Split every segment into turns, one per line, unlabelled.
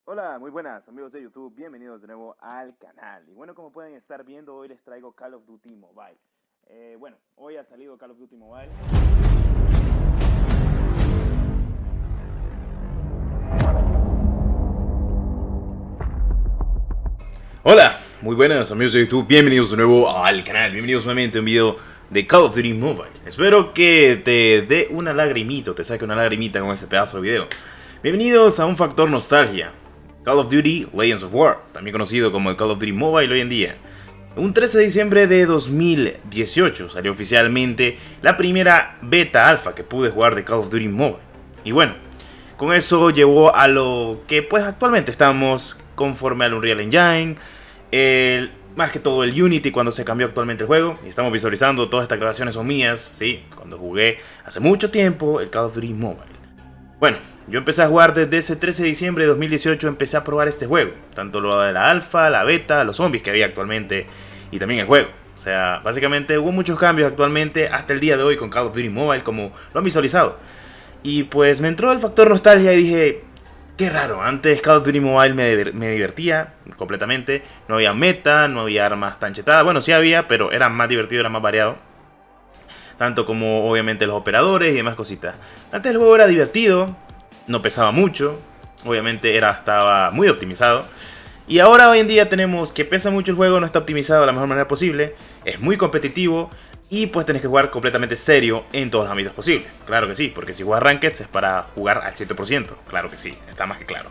Hola, muy buenas amigos de YouTube, bienvenidos de nuevo al canal. Y bueno, como pueden estar viendo, hoy les traigo Call of Duty Mobile. Bueno, hoy ha salido Call of Duty Mobile.
Hola, muy buenas amigos de YouTube, bienvenidos de nuevo al canal, bienvenidos nuevamente a un video de Call of Duty Mobile. Espero que te dé una lagrimita, te saque una lagrimita con este pedazo de video. Bienvenidos a un factor nostalgia, Call of Duty Legends of War, también conocido como el Call of Duty Mobile hoy en día. Un 13 de diciembre de 2018 salió oficialmente la primera beta alfa que pude jugar de Call of Duty Mobile. Y bueno, con eso llevó a lo que pues actualmente estamos conforme al Unreal Engine, más que todo el Unity cuando se cambió actualmente el juego. Y estamos visualizando, todas estas grabaciones son mías, ¿sí? Cuando jugué hace mucho tiempo el Call of Duty Mobile. Bueno, yo empecé a jugar desde ese 13 de diciembre de 2018, empecé a probar este juego. Tanto lo de la alfa, la beta, los zombies que había actualmente y también el juego. O sea, básicamente hubo muchos cambios actualmente hasta el día de hoy con Call of Duty Mobile como lo han visualizado. Y pues me entró el factor nostalgia y dije, qué raro, antes Call of Duty Mobile me divertía completamente. No había meta, no había armas tan chetadas. Bueno, sí había, pero era más divertido, era más variado. Tanto como obviamente los operadores y demás cositas. Antes el juego era divertido, no pesaba mucho. Obviamente estaba muy optimizado. Y ahora hoy en día tenemos que pesa mucho el juego, no está optimizado de la mejor manera posible. Es muy competitivo. Y pues tenés que jugar completamente serio en todos los ámbitos posibles. Claro que sí, porque si juegas Rankeds es para jugar al 100%. Claro que sí, está más que claro.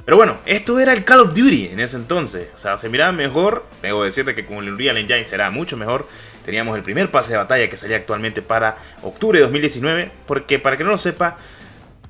Pero bueno, esto era el Call of Duty en ese entonces. O sea, se miraba mejor. Debo decirte que con el Unreal Engine será mucho mejor. Teníamos el primer pase de batalla que salía actualmente para octubre de 2019. Porque para que no lo sepa,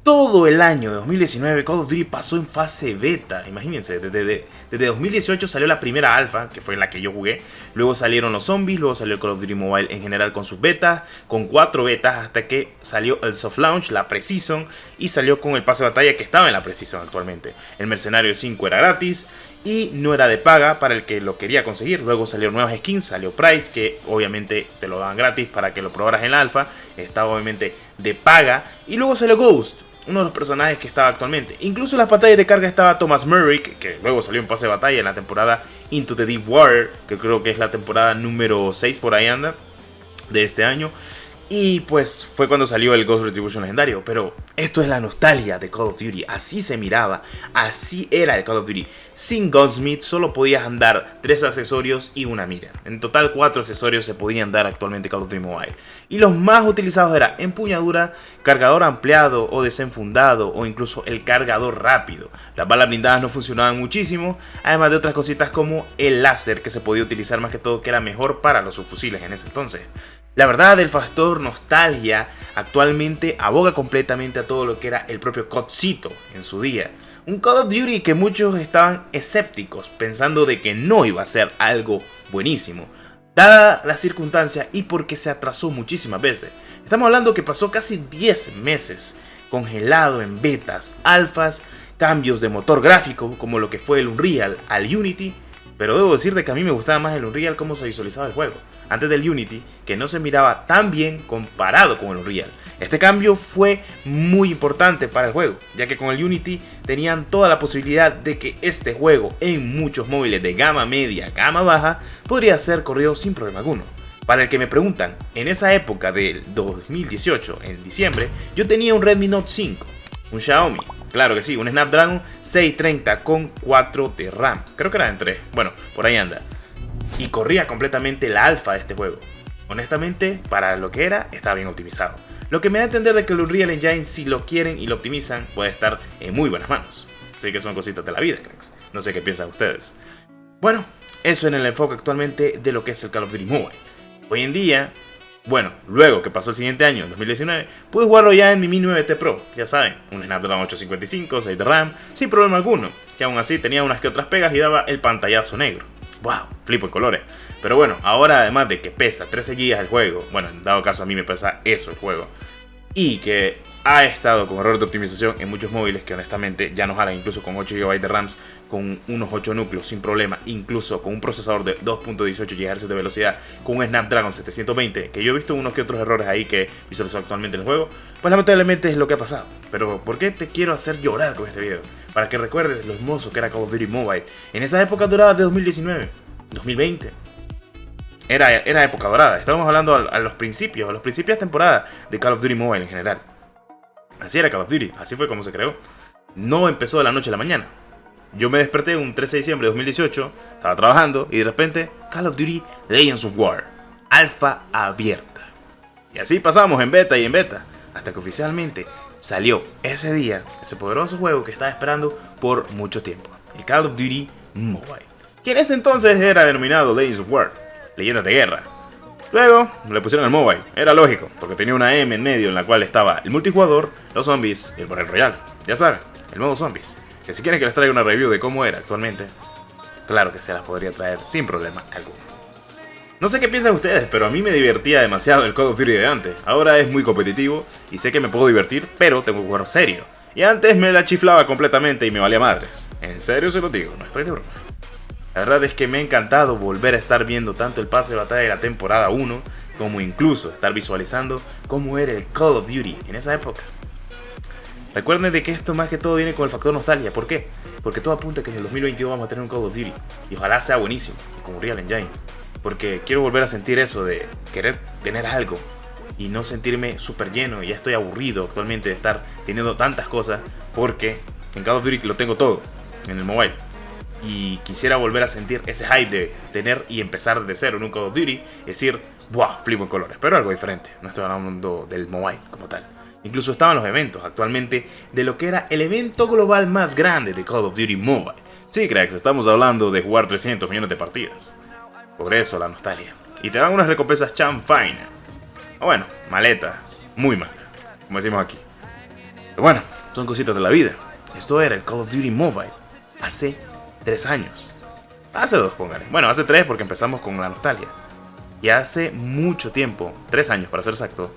todo el año de 2019 Call of Duty pasó en fase beta. Imagínense, desde 2018 salió la primera alfa, que fue en la que yo jugué. Luego salieron los zombies, luego salió el Call of Duty Mobile en general con sus betas, con 4 betas, hasta que salió el soft launch, la Pre-Season, y salió con el pase de batalla que estaba en la Pre-Season actualmente. El Mercenario 5 era gratis y no era de paga para el que lo quería conseguir. Luego salieron nuevas skins, salió Price, que obviamente te lo daban gratis para que lo probaras en la alfa. Estaba obviamente de paga. Y luego salió Ghost, uno de los personajes que estaba actualmente. Incluso en las pantallas de carga estaba Thomas Merrick, que luego salió en pase de batalla en la temporada Into the Deep Water, que creo que es la temporada número 6 por ahí anda, de este año. Y pues fue cuando salió el Ghost Retribution legendario. Pero esto es la nostalgia de Call of Duty. Así se miraba, así era el Call of Duty. Sin Gunsmith solo podías andar 3 accesorios y una mira. En total 4 accesorios se podían dar actualmente Call of Duty Mobile. Y los más utilizados eran empuñadura, cargador ampliado o desenfundado, o incluso el cargador rápido. Las balas blindadas no funcionaban muchísimo, además de otras cositas como el láser, que se podía utilizar más que todo, que era mejor para los subfusiles en ese entonces. La verdad, el factor nostalgia actualmente aboga completamente a todo lo que era el propio CODcito en su día. Un Call of Duty que muchos estaban escépticos, pensando de que no iba a ser algo buenísimo, dada la circunstancia y porque se atrasó muchísimas veces. Estamos hablando que pasó casi 10 meses congelado en betas, alfas, cambios de motor gráfico como lo que fue el Unreal al Unity. Pero debo decir de que a mí me gustaba más el Unreal cómo se visualizaba el juego, antes del Unity, que no se miraba tan bien comparado con el Unreal. Este cambio fue muy importante para el juego, ya que con el Unity tenían toda la posibilidad de que este juego en muchos móviles de gama media, gama baja, podría ser corrido sin problema alguno. Para el que me preguntan, en esa época del 2018, en diciembre, yo tenía un Redmi Note 5, un Xiaomi. Claro que sí, un Snapdragon 630 con 4 de RAM. Creo que era en 3. Bueno, por ahí anda. Y corría completamente la alfa de este juego. Honestamente, para lo que era, estaba bien optimizado. Lo que me da a entender de que el Unreal Engine, si lo quieren y lo optimizan, puede estar en muy buenas manos. Así que son cositas de la vida, cracks. No sé qué piensan ustedes. Bueno, eso en el enfoque actualmente de lo que es el Call of Duty Mobile. Hoy en día, bueno, luego que pasó el siguiente año, en 2019, pude jugarlo ya en mi Mi 9T Pro, ya saben, un Snapdragon 855, 6 de RAM, sin problema alguno, que aún así tenía unas que otras pegas y daba el pantallazo negro. ¡Wow! Flipo en colores. Pero bueno, ahora además de que pesa 13 GB el juego, bueno, en dado caso a mí me pesa eso el juego, y que ha estado con errores de optimización en muchos móviles que honestamente ya no jalan, incluso con 8 GB de RAM, con unos 8 núcleos sin problema, incluso con un procesador de 2.18 GHz de velocidad, con un Snapdragon 720, que yo he visto unos que otros errores ahí que visualizo actualmente en el juego. Pues lamentablemente es lo que ha pasado. Pero ¿por qué te quiero hacer llorar con este video? Para que recuerdes lo hermoso que era Call of Duty Mobile en esa época dorada de 2019, 2020. Era época dorada. Estábamos hablando a los principios de temporada de Call of Duty Mobile en general. Así era Call of Duty, así fue como se creó. No empezó de la noche a la mañana. Yo me desperté un 13 de diciembre de 2018, estaba trabajando y de repente Call of Duty Legends of War, alfa abierta. Y así pasamos en beta y en beta, hasta que oficialmente salió ese día, ese poderoso juego que estaba esperando por mucho tiempo, el Call of Duty Mobile, que en ese entonces era denominado Legends of War, Leyendas de Guerra. Luego le pusieron el Mobile, era lógico, porque tenía una M en medio en la cual estaba el multijugador, los zombies y el Battle Royale. Ya saben, el modo zombies, que si quieren que les traiga una review de cómo era actualmente, claro que se las podría traer sin problema alguno. No sé qué piensan ustedes, pero a mí me divertía demasiado el Call of Duty de antes. Ahora es muy competitivo y sé que me puedo divertir, pero tengo que jugar serio. Y antes me la chiflaba completamente y me valía madres. En serio se lo digo, no estoy de broma. La verdad es que me ha encantado volver a estar viendo tanto el pase de batalla de la temporada 1, como incluso estar visualizando cómo era el Call of Duty en esa época. Recuerden de que esto más que todo viene con el factor nostalgia. ¿Por qué? Porque todo apunta a que en el 2022 vamos a tener un Call of Duty. Y ojalá sea buenísimo, como Real Engine. Porque quiero volver a sentir eso de querer tener algo y no sentirme súper lleno. Y ya estoy aburrido actualmente de estar teniendo tantas cosas, porque en Call of Duty lo tengo todo en el mobile. Y quisiera volver a sentir ese hype de tener y empezar de cero en un Call of Duty. Es decir, ¡buah! Flipo en colores. Pero algo diferente. No estoy hablando del mobile como tal. Incluso estaban los eventos actualmente de lo que era el evento global más grande de Call of Duty Mobile. Sí, cracks, estamos hablando de jugar 300 millones de partidas. Por eso la nostalgia. Y te dan unas recompensas chanfaina. O bueno, maleta. Muy mala, como decimos aquí. Pero bueno, son cositas de la vida. Esto era el Call of Duty Mobile hace 3 años. Hace 2, póngale. Bueno, hace 3 porque empezamos con la nostalgia. Y hace mucho tiempo, 3 años para ser exacto,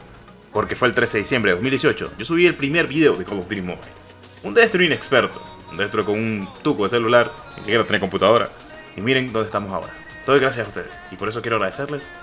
porque fue el 13 de diciembre de 2018, yo subí el primer video de Call of Duty Mobile. Un destro inexperto, un destro con un tuco de celular, ni siquiera tenía computadora. Y miren dónde estamos ahora. Todo gracias a ustedes. Y por eso quiero agradecerles.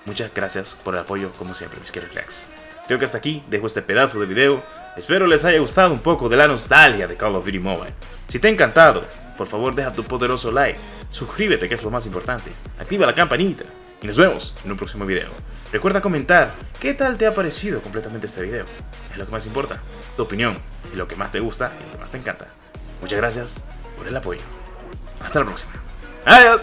Muchas gracias por el apoyo, como siempre, mis queridos cracks. Creo que hasta aquí dejo este pedazo de video. Espero les haya gustado un poco de la nostalgia de Call of Duty Mobile. Si te ha encantado, por favor deja tu poderoso like, suscríbete que es lo más importante, activa la campanita y nos vemos en un próximo video. Recuerda comentar qué tal te ha parecido completamente este video. Es lo que más importa, tu opinión y lo que más te gusta y lo que más te encanta. Muchas gracias por el apoyo. Hasta la próxima. Adiós.